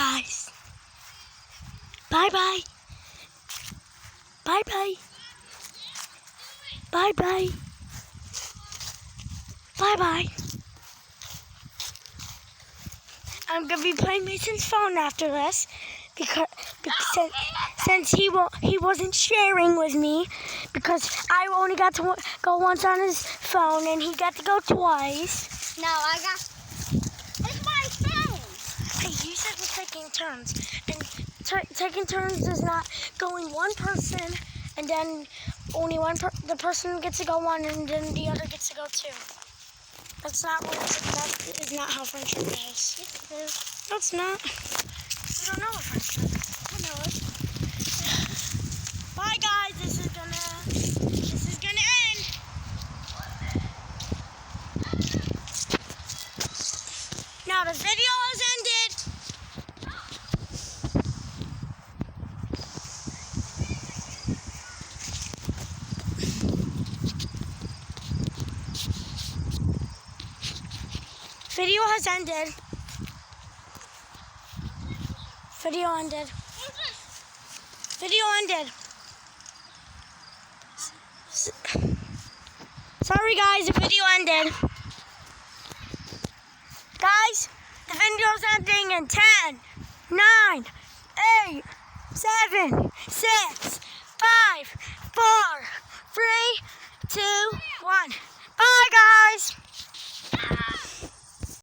guys. Bye-bye. Bye-bye. Bye-bye. Bye-bye. I'm going to be playing Mason's phone after this because since he wasn't sharing with me, because I only got to go once on his phone and he got to go twice. No, it's my phone. Hey, you said we're taking turns, and taking turns is not going one person and then only the person gets to go one and then the other gets to go two. That is not how friendship is. Yes, it is. No, it's not. You don't know what friendship is. I know it. Bye, guys. This is gonna end. Now the video has ended. Video has ended. Video ended. Video ended. Sorry guys, the video ended. Guys, the video's ending in 10, 9, 8, 7, 6, 5, 4, 3, 2, 1. Bye guys.